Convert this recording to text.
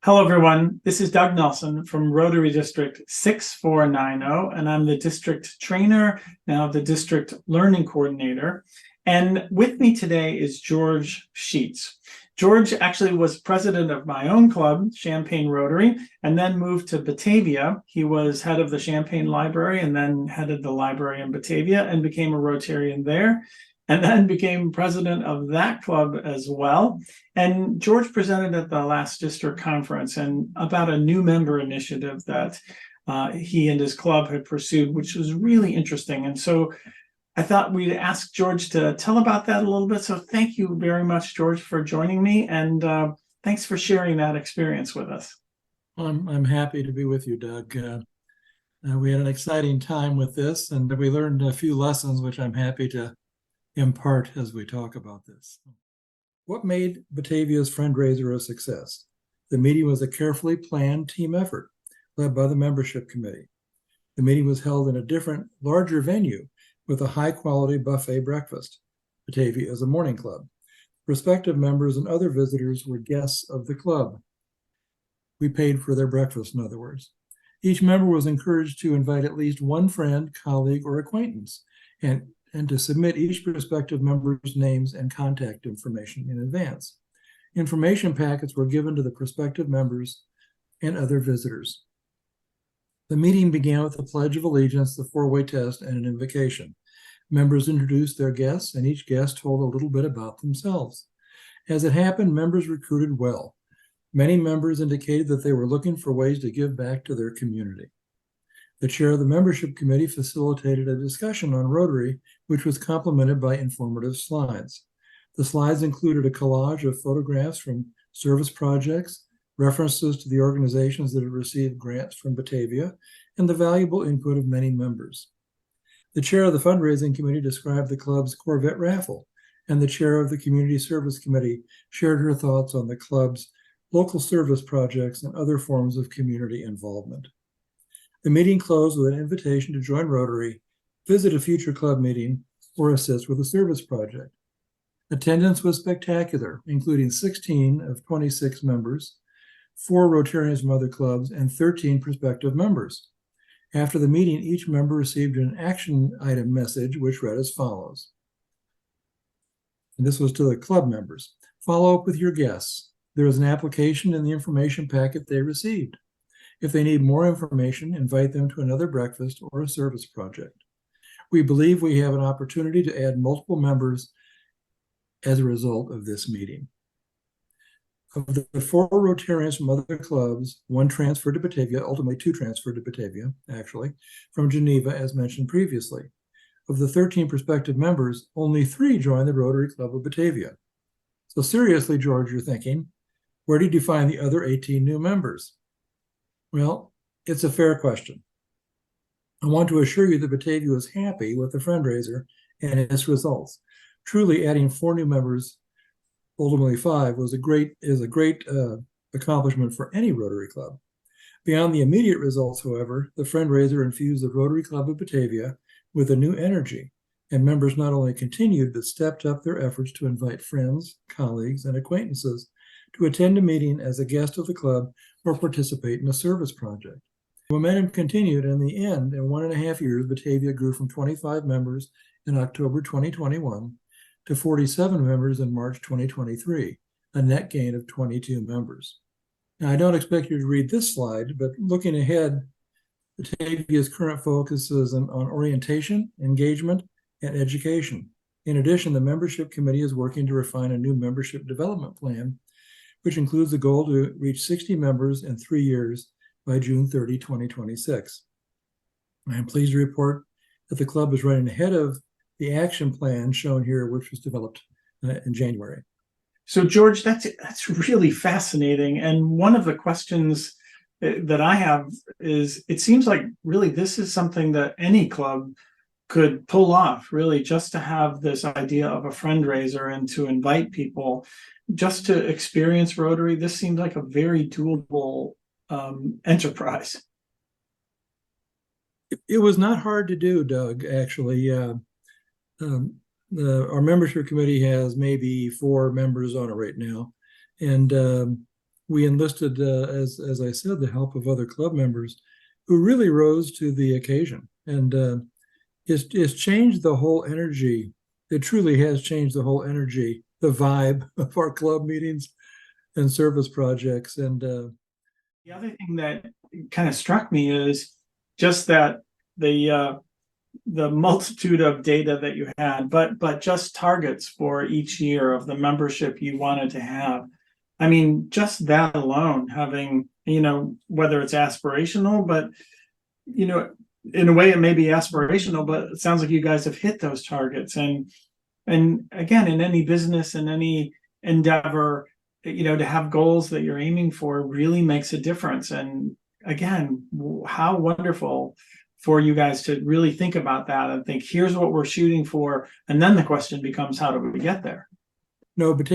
Hello, everyone. This is Doug Nelson from Rotary District 6490, and I'm the district trainer, now the district learning coordinator. And with me today is George Sheetz. George actually was president of my own club, Champaign Rotary, and then moved to Batavia. He was head of the Champaign Library and then headed the library in Batavia and became a Rotarian there, and then became president of that club as well. And George presented at the last district conference and about a new member initiative that he and his club had pursued, which was really interesting. And so I thought we'd ask George to tell about that a little bit. So thank you very much, George, for joining me. And thanks for sharing that experience with us. I'm happy to be with you, Doug. We had an exciting time with this, and we learned a few lessons, which I'm happy to impart as we talk about this. What made Batavia's fundraiser a success? The meeting was a carefully planned team effort led by the membership committee. The meeting was held in a different, larger venue with a high-quality buffet breakfast. Batavia is a morning club. Prospective members and other visitors were guests of the club. We paid for their breakfast, in other words. Each member was encouraged to invite at least one friend, colleague, or acquaintance, and to submit each prospective member's names and contact information in advance. Information packets were given to the prospective members and other visitors. The meeting began with the Pledge of Allegiance, the four-way test, and an invocation. Members introduced their guests, and each guest told a little bit about themselves. As it happened, members recruited well. Many members indicated that they were looking for ways to give back to their community. The chair of the membership committee facilitated a discussion on Rotary, which was complemented by informative slides. The slides included a collage of photographs from service projects, references to the organizations that had received grants from Batavia, and the valuable input of many members. The chair of the fundraising committee described the club's Corvette raffle, and the chair of the community service committee shared her thoughts on the club's local service projects and other forms of community involvement. The meeting closed with an invitation to join Rotary, visit a future club meeting, or assist with a service project. Attendance was spectacular, including 16 of 26 members, 4 Rotarians from other clubs, and 13 prospective members. After the meeting, each member received an action item message, which read as follows. And this was to the club members. Follow up with your guests. There is an application in the information packet they received. If they need more information, invite them to another breakfast or a service project. We believe we have an opportunity to add multiple members as a result of this meeting. Of the 4 Rotarians from other clubs, 1 transferred to Batavia, ultimately 2 transferred to Batavia, actually, from Geneva, as mentioned previously. Of the 13 prospective members, only 3 joined the Rotary Club of Batavia. So seriously, George, you're thinking, where did you find the other 18 new members? Well, it's a fair question. I want to assure you that Batavia is happy with the fundraiser and its results. Truly, adding 4 new members, ultimately 5, is a great accomplishment for any Rotary Club. Beyond the immediate results, however, the fundraiser infused the Rotary Club of Batavia with a new energy, and members not only continued but stepped up their efforts to invite friends, colleagues, and acquaintances to attend a meeting as a guest of the club or participate in a service project. Momentum continued, and in the end, in 1.5 years, Batavia grew from 25 members in October 2021 to 47 members in March 2023, a net gain of 22 members. Now, I don't expect you to read this slide, but looking ahead, Batavia's current focus is on orientation, engagement, and education. In addition, the membership committee is working to refine a new membership development plan, which includes the goal to reach 60 members in 3 years by June 30, 2026. I am pleased to report that the club is running ahead of the action plan shown here, which was developed in January. So, George, that's really fascinating. And one of the questions that I have is, it seems like really this is something that any club could pull off, really, just to have this idea of a fundraiser and to invite people just to experience Rotary. This seems like a very doable enterprise. It was not hard to do, Doug, actually. Our membership committee has maybe 4 members on it right now. And we enlisted, as I said, the help of other club members who really rose to the occasion. And it's changed the whole energy. It truly has changed the whole energy, the vibe of our club meetings and service projects. And The other thing that kind of struck me is just that the multitude of data that you had, but just targets for each year of the membership you wanted to have. I mean, just that alone, having, whether it's aspirational, but, in a way it may be aspirational, but it sounds like you guys have hit those targets. And again, in any business, in any endeavor, to have goals that you're aiming for really makes a difference. And again, how wonderful for you guys to really think about that and think, here's what we're shooting for. And then the question becomes, how do we get there? no, but